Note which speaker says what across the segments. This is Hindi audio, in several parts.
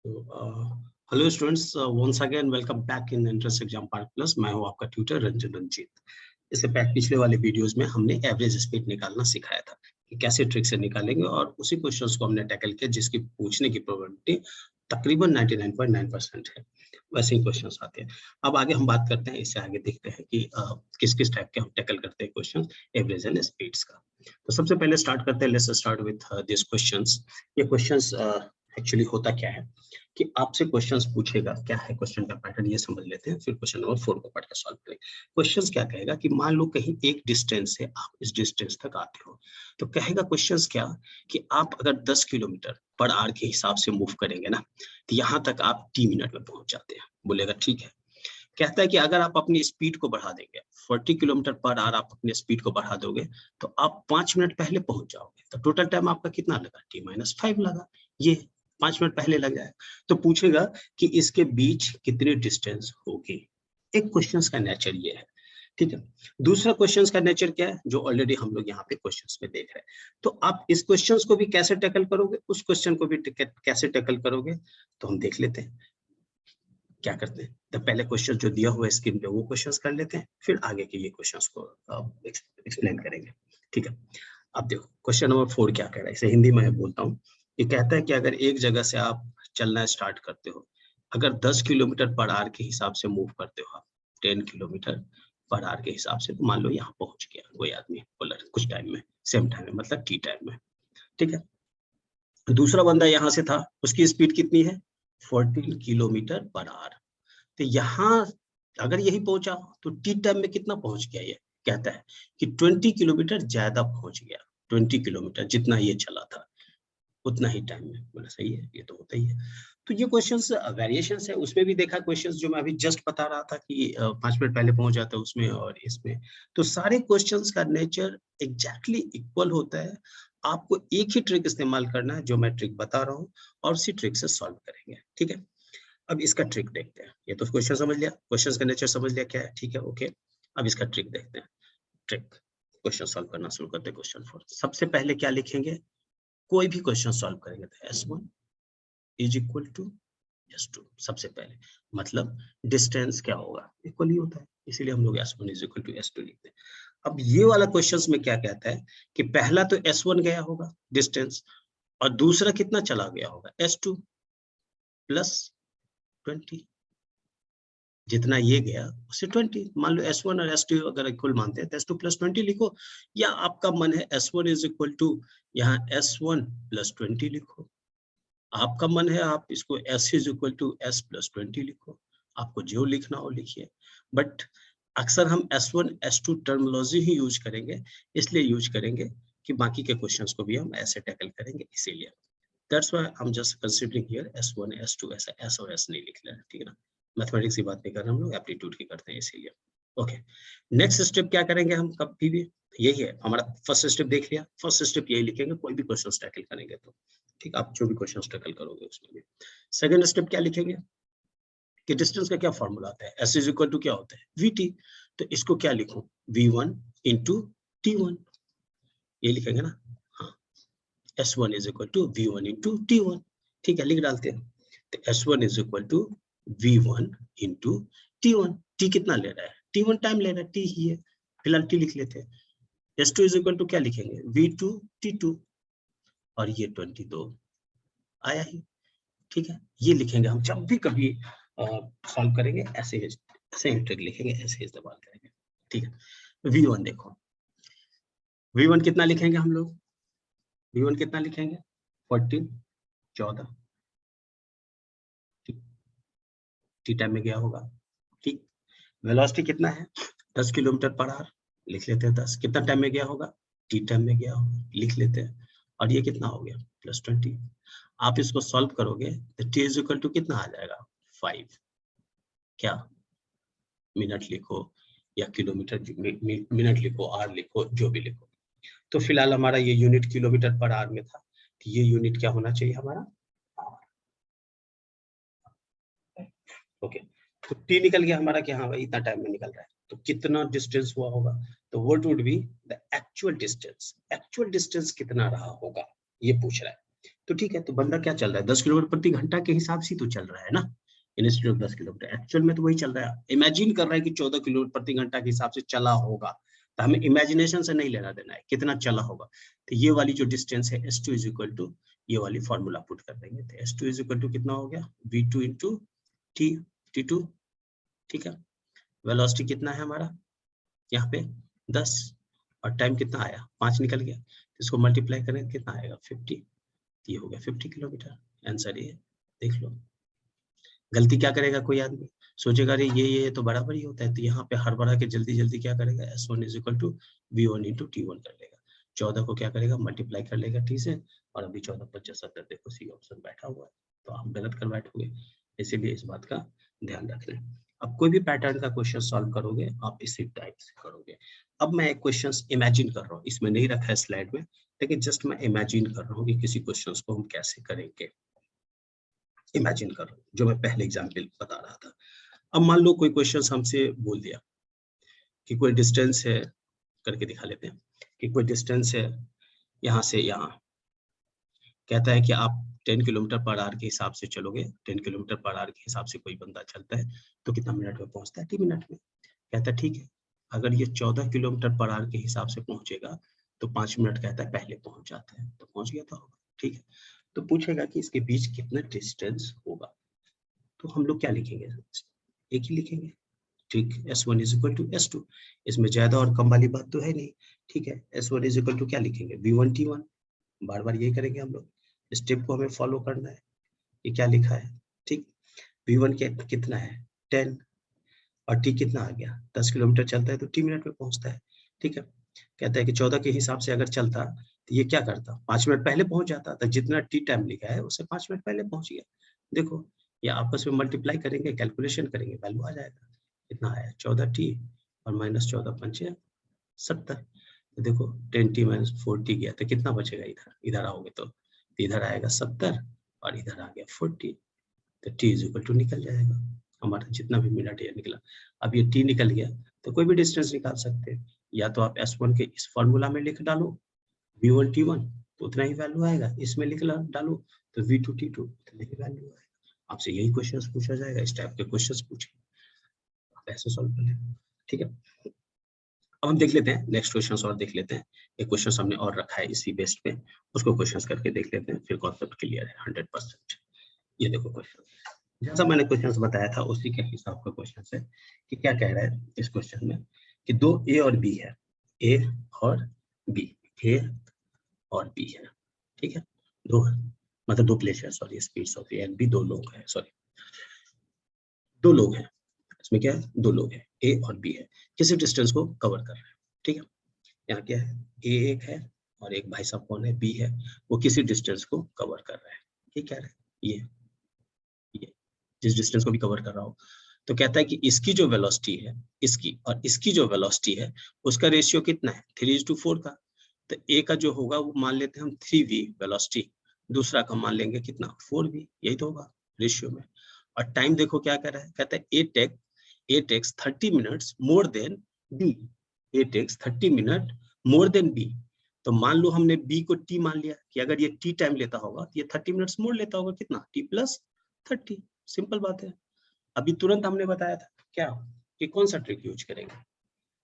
Speaker 1: Hello students, once again welcome back in entrance exam park plus. मैं हूं आपका ट्यूटर रंजन रंजीत। इससे पिछले वाले वीडियोस में हमने एवरेज स्पीड निकालना सिखाया था कि कैसे ट्रिक से निकालेंगे, और उसी क्वेश्चंस को हमने टैकल किया जिसकी पूछने की प्रोबेबिलिटी तकरीबन 99.9% है। वैसे ही क्वेश्चंस आते हैं। अब आगे हम बात करते हैं, इससे आगे देखते हैं कि किस किस टाइप के हम टैकल करते हैं क्वेश्चन एवरेज एंड स्पीड्स का। तो सबसे पहले स्टार्ट करते हैं, let's start with this questions. ये क्वेश्चंस एक्चुअली होता क्या है कि आपसे क्वेश्चंस पूछेगा, क्या है क्वेश्चन का पैटर्न ये समझ लेते हैं, फिर क्वेश्चन नंबर 4 को पढ़ के सॉल्व करेंगे। क्वेश्चंस क्या कहेगा कि मान लो कहीं एक डिस्टेंस से आप इस डिस्टेंस तक आते हो, तो कहेगा क्वेश्चंस क्या कि आप अगर 10 किलोमीटर पर आवर के हिसाब से मूव करेंगे ना, तो यहाँ तक आप टी मिनट में पहुंच जाते हैं। बोलेगा ठीक है। कहता है कि अगर आप अपनी स्पीड को बढ़ा देंगे, 40 किलोमीटर पर आवर आप अपनी स्पीड को बढ़ा दोगे, तो आप 5 मिनट पहले पहुंच जाओगे। तो टोटल टाइम आपका कितना लगा? t-5 लगा। ये 5 मिनट पहले लग जाएगा। तो पूछेगा कि इसके बीच कितनी डिस्टेंस होगी। एक क्वेश्चंस का नेचर ये है, ठीक है। दूसरा क्वेश्चंस का नेचर क्या है, जो ऑलरेडी हम लोग यहाँ पे क्वेश्चंस में देख रहे हैं। तो आप इस क्वेश्चंस को भी कैसे टैकल करोगे, उस क्वेश्चन को भी कैसे टैकल करोगे, तो हम देख लेते हैं। क्या करते हैं, तो पहले क्वेश्चन जो दिया हुआ है स्क्रीन पे वो क्वेश्चंस कर लेते हैं, फिर आगे के ये क्वेश्चंस को एक्सप्लेन करेंगे, ठीक है। अब देखो क्वेश्चन नंबर 4 क्या कह रहा है, इसे हिंदी में बोलता हूँ। ये कहता है कि अगर एक जगह से आप चलना स्टार्ट करते हो, अगर 10 किलोमीटर पर आवर के हिसाब से मूव करते हो आप, 10 किलोमीटर पर आवर के हिसाब से, तो मान लो यहाँ पहुंच गया कोई आदमी बोला कुछ टाइम में, सेम टाइम में, मतलब टी टाइम में, ठीक है। दूसरा बंदा यहाँ से था, उसकी स्पीड कितनी है? 14 किलोमीटर पर आवर। तो यहाँ अगर यही पहुंचा तो टी टाइम में कितना पहुंच गया? ये कहता है कि 20 किलोमीटर ज्यादा पहुंच गया। 20 किलोमीटर जितना ये चला था उतना ही टाइम में। बोला सही है, ये तो होता ही है। तो ये क्वेश्चंस वेरिएशंस है, उसमें भी देखा क्वेश्चंस जो मैं अभी जस्ट बता रहा था कि 5 मिनट पहले पहुंच जाता है उसमें और इसमें। तो सारे क्वेश्चंस का नेचर एग्जैक्टली इक्वल होता है। आपको एक ही ट्रिक इस्तेमाल करना है जो मैं ट्रिक बता रहा हूँ, और उसी ट्रिक से सॉल्व करेंगे, ठीक है। अब इसका ट्रिक देखते हैं। ये तो क्वेश्चन समझ लिया, क्वेश्चंस का नेचर समझ लिया क्या है, ठीक है, ओके। अब इसका ट्रिक देखते हैं। ट्रिक, क्वेश्चन सॉल्व करना शुरू करते हैं। क्वेश्चन 4 सबसे पहले क्या लिखेंगे? कोई भी क्वेश्चन सॉल्व करेंगे तो S1 is equal to S2 सबसे पहले, मतलब डिस्टेंस क्या होगा, इक्वल ही होता है, इसीलिए हम लोग S1 is equal to S2 लिखते हैं। अब ये वाला क्वेश्चंस में क्या कहता है कि पहला तो S1 गया होगा डिस्टेंस, और दूसरा कितना चला गया होगा? S2 plus 20। जितना ये गया उससे 20। मान लो S1 और S2 अगर इक्वल मानते हैं तो S2 प्लस 20 लिखो, या आपका मन है S1 इज इक्वल टू यहाँ S1 प्लस 20 लिखो। आपका मन है आप इसको S is equal to S plus 20 लिखो। आपको जो लिखना हो लिखिए, बट अक्सर हम S1 S2 टर्मिनोलॉजी ही यूज करेंगे, इसलिए यूज करेंगे कि बाकी के क्वेश्चंस को भी हम ऐसे टैकल करेंगे, इसीलिए that's why I am just considering here S1 S2, ऐसा S और S नहीं लिख रहे हैं, ठीक है ना। मैथमेटिक्स की बात नहीं कर रहे हम लोग, एप्टीट्यूड की करते हैं, इसीलिए ओके। नेक्स्ट स्टेप क्या करेंगे हम कभी भी, यही है हमारा फर्स्ट स्टेप देख लिया। फर्स्ट स्टेप यही लिखेंगे कोई भी क्वेश्चन टैकल करेंगे तो, ठीक, आप जो भी क्वेश्चन टैकल करोगे उसमें भी। सेकंड स्टेप क्या लिखेंगे कि डिस्टेंस का क्या फॉर्मूला आता है? S इज इक्वल टू क्या होता है? VT। तो इसको क्या लिखूं? V1 इंटू T1, ये लिखेंगे ना। हाँ, S1 is equal to V1 into T1, ठीक है, लिख डालते हैं। तो S1 is equal to V1 into T1। T कितना ले रहा है? T1 टाइम ले रहा है, T ही है, फिलहाल T लिख लेते हैं। S2 इज इक्वल टू क्या लिखेंगे? V2 T2, और ये 22 आया ही, ठीक है। ये लिखेंगे हम जब भी कभी सॉल्व करेंगे, ऐसे ऐसे ट्रिक लिखेंगे, ऐसे इस्तेमाल करेंगे, ठीक है। V1 देखो, V1 कितना लिखेंगे हम लोग? V1 कितना लिखेंगे? 14, 14, ठीक, टी टाइम में गया होगा, ठीक। वेलोसिटी कितना है? 10 किलोमीटर पर आवर, लिख लेते हैं 10। कितना टाइम में गया होगा? टी टाइम में गया होगा, लिख लेते हैं। और ये कितना हो गया? प्लस 20। आप इसको सॉल्व करोगे तो टी इज इक्वल टू कितना आ जाएगा? 5। क्या मिनट लिखो या किलोमीटर, मिनट लिखो, आर लिखो, जो भी लिखो। तो फिलहाल हमारा ये यूनिट किलोमीटर पर आवर में था, तो ये यूनिट क्या होना चाहिए हमारा? ओके। तो टी निकल गया हमारा कि हाँ भाई इतना टाइम में निकल रहा है, तो कितना डिस्टेंस हुआ होगा? तो what would be the actual distance? Actual distance कितना रहा होगा ये पूछ रहा है। तो ठीक है, तो बंदा क्या चल रहा है, 10 किलोमीटर प्रति घंटा के हिसाब से तो चल रहा है ना, इंस्टेड ऑफ 10 किलोमीटर। एक्चुअल में तो वही चल रहा है, इमेजिन कर रहा है कि 14 किलोमीटर प्रति घंटा के हिसाब से चला होगा, तो हमें इमेजिनेशन से नहीं लेना देना है कितना चला होगा। तो ये वाली जो डिस्टेंस है S2 इज इक्वल टू, ये वाली फॉर्मूला पुट कर देंगे, तो S2 इज इक्वल टू कितना हो गया, V2 इंटू T, T2, ठीक है। वेलोसिटी कितना है हमारा यहाँ पे 10, और टाइम कितना आया 5 निकल गया, इसको मल्टीप्लाई करें कितना आएगा 50, ये हो गया 50 किलोमीटर। आंसर ये देख लो। गलती क्या करेगा कोई आदमी, सोचेगा अरे ये तो बराबर ही होता है, तो यहाँ पे हड़बड़ा के जल्दी जल्दी क्या करेगा, S1 is equal to V1 into T1 कर लेगा, 14 को क्या करेगा मल्टीप्लाई कर लेगा T से, और अभी 14 25 70 देखो सी ऑप्शन बैठा हुआ है, तो आप गलत कर बैठोगे, इसीलिए इस बात का ध्यान रखना। अब कोई भी पैटर्न का क्वेश्चन सॉल्व करोगे आप इसी टाइप से करोगे। अब मैं एक क्वेश्चन इमेजिन कर रहा हूँ, इसमें नहीं रखा है स्लाइड में, लेकिन जस्ट मैं इमेजिन कर रहा हूँ कि किसी क्वेश्चन को हम कैसे करेंगे। इमेजिन कर रहा हूँ जो मैं पहले एग्जाम्पल बता रहा था। अब मान लो कोई क्वेश्चन हमसे बोल दिया कि कोई डिस्टेंस है, करके दिखा लेते हैं कि कोई डिस्टेंस है यहाँ से यहाँ, कहता है कि आप 10 किलोमीटर पर आवर के हिसाब से चलोगे, 10 किलोमीटर पर आवर के हिसाब से कोई बंदा चलता है तो कितना मिनट में पहुंचता है, 3 मिनट में। कहता है ठीक है, अगर ये 14 किलोमीटर पर आवर के हिसाब से पहुंचेगा तो 5 मिनट कहता है पहले पहुंच जाता है, तो पहुंच गया तो होगा, ठीक है। तो पूछेगा कि इसके बीच कितना डिस्टेंस होगा, तो हम लोग क्या लिखेंगे, एक ही लिखेंगे, ठीक। S1 is equal to S2, इसमें ज्यादा और कम वाली बात तो है नहीं, ठीक है। S1 इज इक्वल टू क्या लिखेंगे, V1 T1, बार बार यही करेंगे हम लोग, स्टेप को हमें फॉलो करना है। ये क्या लिखा है, ठीक। V1 के कितना है 10, और T कितना आ गया 10 किलोमीटर चलता है तो T मिनट में पहुंचता है, ठीक है। कहता है कि 14 के हिसाब से अगर चलता तो ये क्या करता, 5 मिनट पहले पहुंच जाता, तो जितना T टाइम लिखा है उससे 5 मिनट पहले पहुंच गया। देखो ये आपस में मल्टीप्लाई करेंगे, कैलकुलेशन करेंगे, वैल्यू आ जाएगा, कितना आया 14T और माइनस 14 पंचे 70, तो देखो 10T माइनस 4T गया तो कितना बचेगा, इधर इधर आओगे तो इधर आएगा 70 और इधर आ गया 40, तो T इज इक्वल टू निकल जाएगा हमारा जितना भी मिनट ये निकला। अब ये T निकल गया तो कोई भी डिस्टेंस निकाल सकते हैं, या तो आप S1 के इस फॉर्मूला में लिख डालो V1 T1 तो उतना ही वैल्यू आएगा, इसमें लिख डालो तो V2 T2 उतना ही वैल्यू आएगा। आपसे यही क्वेश्चंस पूछा जाएगा, इस टाइप के क्वेश्चंस पूछे आप ऐसे सॉल्व कर लेंगे, ठीक है। अब हम देख लेते हैं नेक्स्ट क्वेश्चन और देख लेते हैं, एक क्वेश्चन हमने और रखा है इसी बेस्ड पे, उसको क्वेश्चंस करके देख लेते हैं, फिर कॉन्सेप्ट क्लियर है 100%। ये देखो क्वेश्चन, जैसा मैंने क्वेश्चन बताया था उसी के हिसाब का क्वेश्चन है कि क्या कह रहा है इस क्वेश्चन में कि दो ए और बी है, ए और बी, ए और बी है, ठीक है। दो मतलब दो प्लेस है, sorry speeds of A and B, दो लोग हैं, सॉरी दो लोग हैं, इसमें क्या है दो लोग हैं ए और बी है, किसी डिस्टेंस को कवर कर रहे हैं, ठीक है। यहाँ क्या है ए एक है और एक भाई साहब कौन है बी है, वो किसी डिस्टेंस को कवर कर रहा है, ये क्या है ये जिस डिस्टेंस को भी कवर कर रहा हो, तो कहता है कि इसकी जो वेलोसिटी है, इसकी और इसकी जो वेलोसिटी है उसका रेशियो कितना है 3:4 का, तो ए का जो होगा वो मान लेते हैं हम 3v वेलोसिटी, दूसरा का मान लेंगे कितना 4v, यही तो होगा रेशियो में। और टाइम देखो क्या कर रहा है, कहता है A takes 30 minutes more than B, A takes 30 minute more than B, तो मान लो हमने बी को टी मान लिया कि अगर ये टी टाइम लेता होगा तो ये 30 मिनट्स मोर लेता होगा, कितना टी प्लस 30, सिंपल बात है। अभी तुरंत हमने बताया था क्या कि कौन सा ट्रिक यूज करेंगे,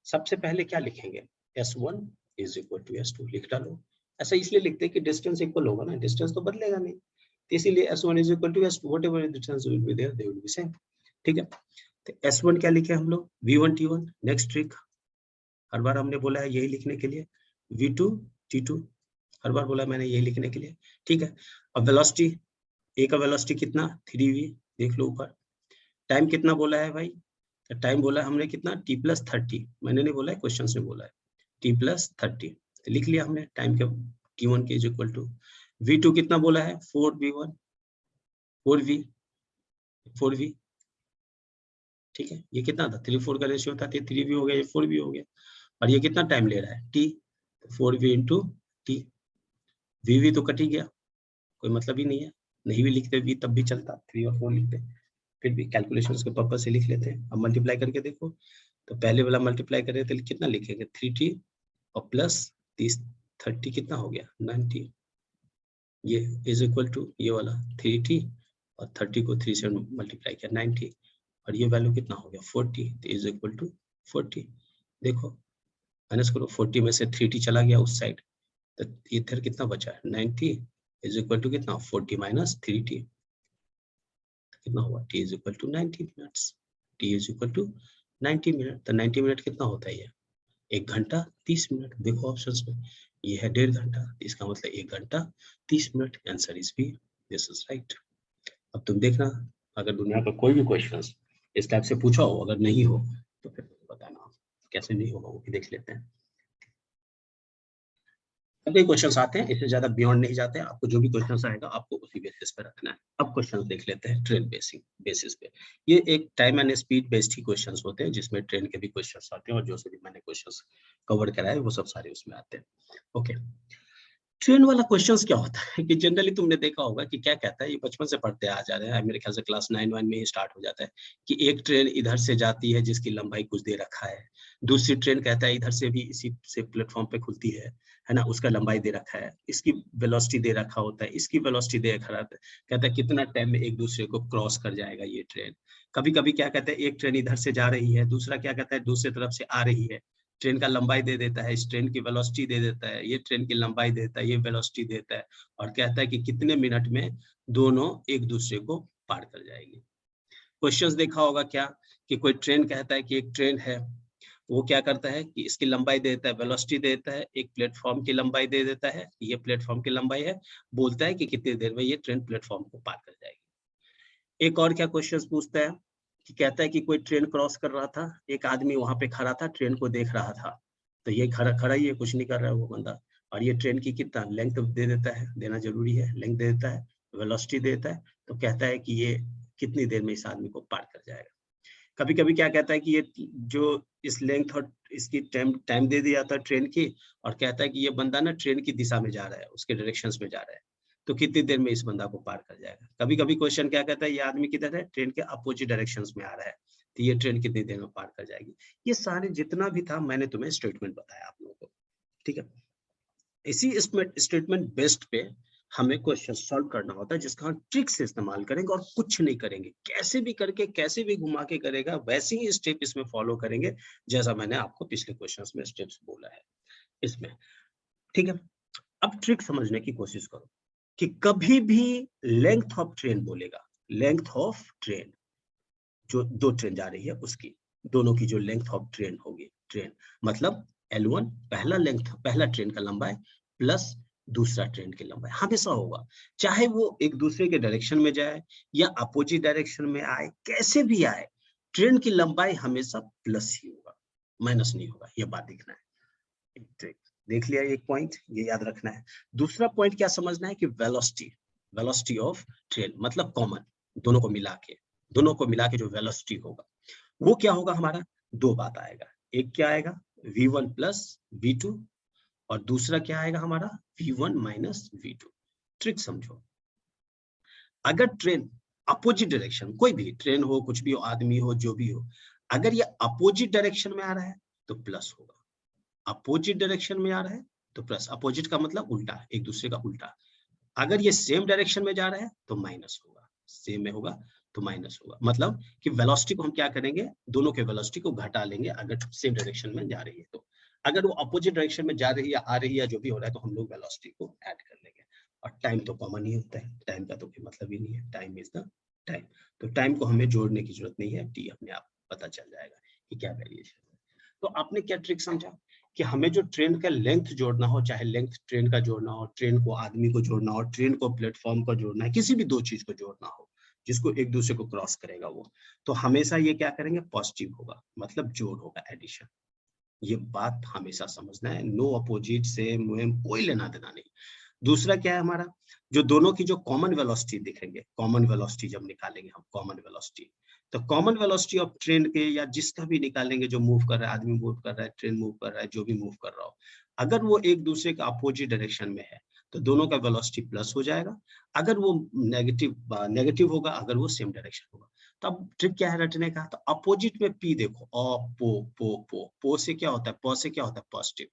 Speaker 1: सबसे पहले क्या लिखेंगे S1 is equal to S2 लिख डालो, ऐसा इसलिए लिखते हैं कि डिस्टेंस इक्वल होगा ना, डिस्टेंस तो बदलेगा नहीं, तो इसीलिए S1 is equal to S2 whatever distance will be there they will be same, ठीक है। तो S1 क्या लिखे हम लोग V1 T1, नेक्स्ट ट्रिक हर बार हमने बोला है यही लिखने के लिए, V2 T2 हर बार बोला मैंने यही लिखने के लिए, ठीक है। अब वेलोसिटी, ए का वेलोसिटी कितना 3v, देख लो ऊपर। टाइम कितना बोला है भाई, तो टाइम बोला है हमने कितना t प्लस 30, मैंने नहीं बोला है क्वेश्चन ने बोला है t प्लस 30, तो लिख लिया हमने टाइम के t1 के इज इक्वल टू v2 कितना बोला है 4v1 4v, ठीक है। ये कितना था 3:4 का रेशियो था, 3v हो गया, ये 4v हो गया, और ये कितना टाइम ले रहा है t, 4v into T, v तो कट ही गया, कोई मतलब ही नहीं है, नहीं भी लिखते v तब भी चलता, 3 और 4 लिखते, फिर भी कैलकुलेशंस के पर्पस से लिख लेते हैं। अब मल्टीप्लाई करके देखो, तो पहले वाला मल्टीप्लाई करें तो कितना लिखेंगे 3t और प्लस 30 कितना हो गया 90, ये इज इक्वल टू ये वाला 3t और 30 को 3 से मल्टीप्लाई किया 90 और ये वैल्यू कितना हो गया 40, तो इज इक्वल टू 40। देखो माइनस करो, 40 में से 3t चला गया उस साइड, तो इधर कितना बचा है 90 इज इक्वल टू कितना 40 माइनस 3t, कितना हुआ t is equal to 90 minutes. t is equal to 90 minute, तो 90 मिनट कितना होता है ये 1 घंटा 30 मिनट। देखो ऑप्शंस में ये है 1.5 घंटा, इसका मतलब 1 घंटा 30 minute. Answer is B, this is right. अब तुम देखना अगर दुनिया का कोई भी क्वेश्चन इस टाइप से पूछा हो, अगर नहीं हो तो फिर बताना कैसे नहीं होगा, वो भी देख लेते हैं। कई क्वेश्चंस आते हैं, इससे ज्यादा बियॉन्ड नहीं जाते हैं। आपको जो भी क्वेश्चंस आएगा आपको उसी बेसिस पे रखना है। अब क्वेश्चंस देख लेते हैं ट्रेन बेसिस पे। ये एक time and speed based he questions होते हैं, जिसमें ट्रेन के भी क्वेश्चंस आते हैं और जो से भी मैंने क्वेश्चंस कवर कराए वो सब सारे उसमें आते हैं। ओके, ट्रेन वाला क्वेश्चंस क्या होता है कि जनरली तुमने देखा होगा कि क्या कहता है, ये बचपन से पढ़ते आ जा रहे हैं, मेरे ख्याल से क्लास 9 में ही स्टार्ट हो जाता है कि एक ट्रेन इधर से जाती है जिसकी लंबाई कुछ दे रखा है, दूसरी ट्रेन कहता है इधर से भी इसी से प्लेटफॉर्म पे खुलती है ना, उसका लंबाई दे रखा है, इसकी वेलोसिटी दे रखा होता है, इसकी वेलोसिटी दे रखा रहता है, कहता है कितना टाइम में एक दूसरे को क्रॉस कर जाएगा ये ट्रेन। कभी कभी क्या कहता है एक ट्रेन इधर से जा रही है, दूसरा क्या कहता है दूसरी तरफ से आ रही है, ट्रेन का लंबाई दे देता है, इस ट्रेन की वेलोसिटी दे देता है, ये ट्रेन की लंबाई देता है, ये वेलोसिटी देता है और कहता है कि कितने मिनट में दोनों एक दूसरे को पार कर जाएगी। क्वेश्चंस देखा होगा क्या कि कोई ट्रेन कहता है कि एक ट्रेन है, वो क्या करता है कि इसकी लंबाई देता है, वेलोसिटी देता है, एक प्लेटफॉर्म की लंबाई दे देता है, ये प्लेटफॉर्म की लंबाई है, बोलता है कि कितनी देर में ये ट्रेन प्लेटफॉर्म को पार कर जाएगी। एक और क्या क्वेश्चंस पूछता है कि कहता है कि कोई ट्रेन क्रॉस कर रहा था, एक आदमी वहां पे खड़ा था, ट्रेन को देख रहा था, तो ये खड़ा खड़ा ही है, कुछ नहीं कर रहा है वो बंदा, और ये ट्रेन की कितना लेंथ दे देता है, देना जरूरी है, लेंथ दे देता है, वेलोसिटी देता है, तो कहता है कि ये कितनी देर में इस आदमी को पार कर जाएगा। कभी कभी क्या कहता है कि ये जो इस लेंथ और इसकी टाइम टाइम दे दिया था ट्रेन की, और कहता है कि ये बंदा ना ट्रेन की दिशा में जा रहा है, उसके डायरेक्शंस में जा रहा है, तो कितनी देर में इस बंदा को पार कर जाएगा। कभी कभी क्वेश्चन क्या कहता है ये आदमी किधर है, ट्रेन के अपोजिट डायरेक्शंस में आ रहा है, तो ये ट्रेन कितनी देर में पार कर जाएगी। ये सारे जितना भी था मैंने तुम्हें स्टेटमेंट बताया आप लोगों को, ठीक है। इसी स्टेटमेंट बेस्ड पे हमें क्वेश्चन सॉल्व करना होता है, जिसका हम ट्रिक से इस्तेमाल करेंगे और कुछ नहीं करेंगे, कैसे भी करके कैसे भी घुमा के करेगा वैसे ही स्टेप इसमें फॉलो करेंगे जैसा मैंने आपको पिछले क्वेश्चंस में स्टेप्स बोला है इसमें, ठीक है। अब ट्रिक समझने की कोशिश करो कि कभी भी लेंथ ऑफ ट्रेन बोलेगा, लेंथ ऑफ ट्रेन, जो दो ट्रेन जा रही है उसकी, दोनों की जो लेंथ ऑफ ट्रेन होगी, ट्रेन मतलब L1 पहला लेंथ, पहला ट्रेन का लंबाई प्लस दूसरा ट्रेन की लंबाई हमेशा होगा, चाहे वो एक दूसरे के डायरेक्शन में जाए या अपोजिट डायरेक्शन में आए, कैसे भी आए, ट्रेन की लंबाई हमेशा प्लस ही होगा, माइनस नहीं होगा। ये बात देखना है, एक ट्रिक देख लिया, एक पॉइंट ये याद रखना है। दूसरा पॉइंट क्या समझना है कि वेलोसिटी, वेलोसिटी ऑफ ट्रेन मतलब कॉमन, दोनों को मिला के, दोनों को मिला के जो वेलोसिटी होगा वो क्या होगा हमारा, दो बात आएगा, एक क्या आएगा v1 प्लस v2 और दूसरा क्या आएगा हमारा v1 माइनस v2। ट्रिक समझो, अगर ट्रेन अपोजिट डायरेक्शन, कोई भी ट्रेन हो, कुछ भी हो, आदमी हो, जो भी हो, अगर ये अपोजिट डायरेक्शन में आ रहा है तो प्लस होगा, अपोजिट डायरेक्शन में आ रहा है तो प्लस, अपोजिट का मतलब उल्टा, एक दूसरे का उल्टा। अगर ये सेम डायरेक्शन में जा रहा है तो माइनस होगा, सेम में होगा तो माइनस होगा, मतलब कि वेलोसिटी को हम क्या करेंगे, दोनों के वेलोसिटी को घटा लेंगे अगर सेम डायरेक्शन में जा रही है तो। अगर वो अपोजिट डायरेक्शन में जा रही है, आ रही है, जो भी हो रहा है, तो हम लोग वेलोसिटी को ऐड कर लेंगे। और टाइम तो कॉमन ही होता है, टाइम का तो कोई मतलब ही नहीं है, टाइम इज द टाइम, तो टाइम को हमें जोड़ने की जरूरत नहीं है, टी अपने आप पता चल जाएगा कि क्या वेरिएशन है। तो आपने क्या ट्रिक समझा कि हमें जो ट्रेन का लेंथ जोड़ना हो, चाहे लेंथ ट्रेन का जोड़ना हो, ट्रेन को आदमी को जोड़ना हो, ट्रेन को प्लेटफॉर्म को जोड़ना है, किसी भी दो चीज को जोड़ना हो जिसको एक दूसरे को क्रॉस करेगा वो, तो हमेशा ये क्या करेंगे, पॉजिटिव होगा, मतलब जोड़ होगा, एडिशन। ये बात हमेशा समझना है, नो अपोजिट से मुहिम कोई लेना देना नहीं। दूसरा क्या है हमारा, जो दोनों की जो कॉमन वेलोसिटी दिखेंगे, कॉमन वेलोसिटी जब निकालेंगे हम, कॉमन वेलोसिटी, तो कॉमन वेलोसिटी ऑफ ट्रेन के या जिसका भी निकालेंगे, जो मूव कर रहा है, आदमी मूव कर रहा है, ट्रेन मूव कर रहा है, जो भी मूव कर रहा हो, अगर वो एक दूसरे का अपोजिट डायरेक्शन में है तो दोनों का वेलोसिटी प्लस हो जाएगा, अगर वो नेगेटिव होगा, अगर वो सेम डायरेक्शन होगा। तो अब ट्रिक क्या है रटने का, तो अपोजिट में पी देखो, पो से क्या होता है, पो से क्या होता है पॉजिटिव,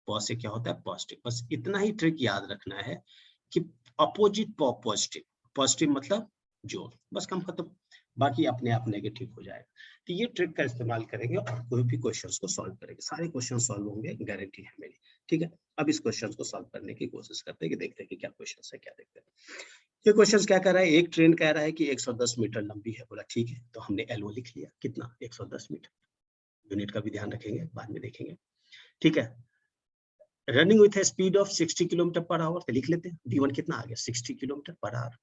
Speaker 1: पॉ से क्या होता है पॉजिटिव, बस इतना ही ट्रिक याद रखना है कि अपोजिट पॉजिटिव, पॉजिटिव मतलब जोड़, बस कम खत्म, बाकी अपने आप नेगेटिव हो जाएगा। तो ये ट्रिक का इस्तेमाल करेंगे और कोई भी क्वेश्चंस को सॉल्व करेंगे, सारे क्वेश्चन सॉल्व होंगे, गारंटी है मेरी, ठीक है। अब इस क्वेश्चन को सॉल्व करने की कोशिश करते हैं कि देखते हैं कि क्या क्वेश्चन है, क्या देखते हैं। ये क्वेश्चन क्या कह रहा है, एक ट्रेन कह रहा है कि 110 मीटर लंबी है, बोला ठीक है, तो हमने L1 लिख लिया, कितना 110 मीटर, यूनिट का भी ध्यान रखेंगे, बाद में देखेंगे, ठीक है। Running with A speed of 60 kilometre per hour, तो लिख लेते हैं V1 कितना आ गया 60 किलोमीटर पर आवर,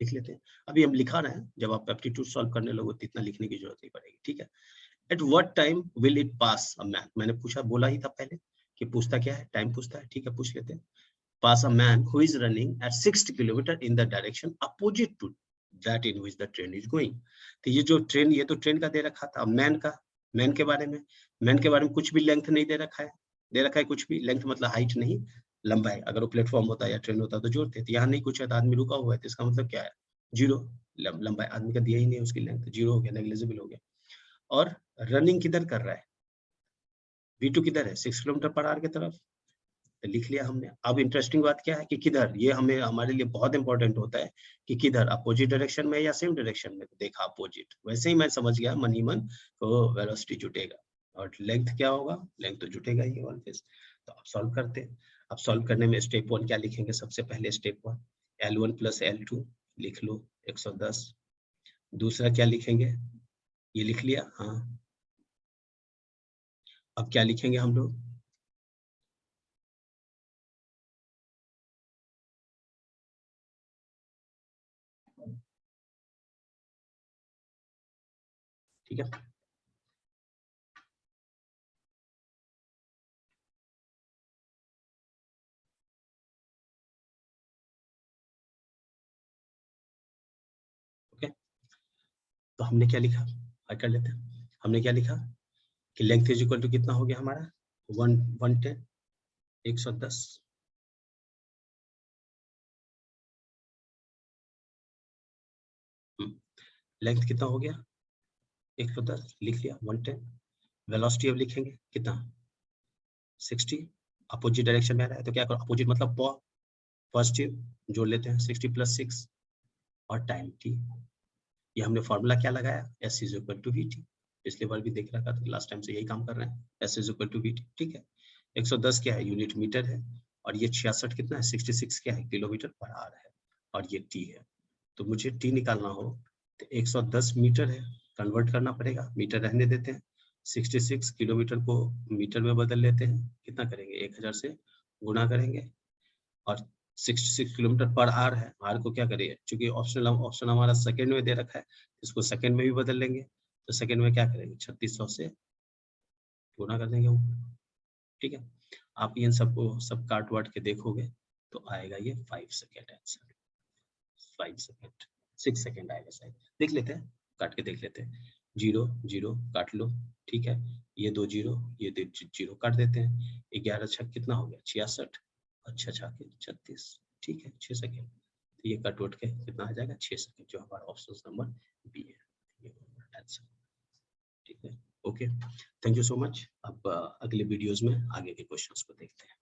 Speaker 1: लिख लेते हैं। अभी हम लिखा रहे हैं, जब आप एप्टीट्यूड सॉल्व करने लगो तो इतना लिखने की जरूरत नहीं पड़ेगी, ठीक है। At what time will it pass a man, मैंने पूछा, बोला ही था पहले कि पूछता क्या है, टाइम पूछता है, ठीक है, पूछ लेते हैं। Pass a man who is running at 60 kilometre in the direction opposite to that in which the train is going. तो ये जो ट्रेन, ये तो ट्रेन का दे रखा था, मैन का, मैन के बारे में कुछ भी लेंथ नहीं दे रखा है, दे रखा है कुछ भी, लेंथ मतलब हाइट नहीं, लंबाई। अगर वो प्लेटफॉर्म होता या ट्रेन होता तो जोड़ते, तो यहाँ नहीं कुछ है, तो आदमी रुका हुआ है, तो इसका मतलब क्या है, जीरो, लंबाई आदमी का दिया ही नहीं उसकी लेंथ, जीरो हो गया, नेग्लिजिबल हो गया। और रनिंग किधर कर रहा है, V2 किधर है, 6 किलोमीटर पर आवर की तरफ, तो लिख लिया हमने। अब इंटरेस्टिंग बात क्या है कि किधर, ये हमें, हमारे लिए बहुत इंपॉर्टेंट होता है कि किधर, अपोजिट डायरेक्शन में या सेम डायरेक्शन में, देखा अपोजिट, वैसे ही मैं समझ गया मन ही मन, तो वेलोसिटी जुटेगा, और लेंथ क्या होगा, लेंथ तो जुटेगा ही ऑलवेज। तो अब सॉल्व करते हैं। अब सॉल्व करने में स्टेप 1 क्या लिखेंगे, सबसे पहले स्टेप 1 L1 प्लस L2 लिख लो 110। दूसरा क्या लिखेंगे, ये लिख लिया, हाँ। अब क्या लिखेंगे हम लोग, ठीक है। ओके, तो हमने क्या लिखा, कर लेते हैं। हमने क्या लिखा कि लेंथ इज इक्वल टू कितना हो गया हमारा, 110, 110। लेंथ कितना हो गया, 110 लिख लिया, 110। वेलोसिटी अब लिखेंगे कितना, 60, अपोजिट डायरेक्शन में आ रहा है, तो क्या करो, अपोजिट मतलब पॉजिटिव, जोड़ लेते हैं, 60 प्लस 6, और टाइम t, ये हमने फॉर्मूला क्या लगाया, S is equal to v t, पिछले बार भी देख रखा था, लास्ट टाइम से यही काम कर रहे हैं, S is equal to v t, ठीक है। 110 क्या है, यूनिट मीटर है, और ये 66 कितना है, 66 क्या है, किलोमीटर पर आवर है, और ये t है। तो मुझे t निकालना हो तो 110 मीटर है, कन्वर्ट करना पड़ेगा, मीटर रहने देते हैं, 66 किलोमीटर को मीटर में बदल लेते हैं, कितना करेंगे, 1000 से गुणा करेंगे, और 66 किलोमीटर पर आवर है, आर को क्या करेंगे, क्योंकि ऑप्शन हमारा सेकंड में दे रखा है, इसको सेकंड में भी बदल लेंगे, तो सेकंड में क्या करेंगे, 3600 से गुणा कर देंगे ऊपर, ठीक है। आप इन सबको सब काट वाट के देखोगे तो आएगा ये 5 सेकेंड आंसर, 5 सेकेंड, 6 सेकेंड आएगा शायद, देख लेते हैं, काट के देख लेते हैं, 0 0 काट लो, ठीक है, ये 2 0, ये 2 0 काट देते हैं, 11 छक कितना हो गया, 66, अच्छा छाके 36, ठीक है, 6 सेकेंड, तो ये कट वट के कितना आ जाएगा, 6 सेकेंड, जो हमारा ऑप्शन नंबर बी है, ये आंसर, ठीक है। Okay, thank you so much. अब अगले वीडियोस में आगे के क्वेश्चंस को देखते हैं।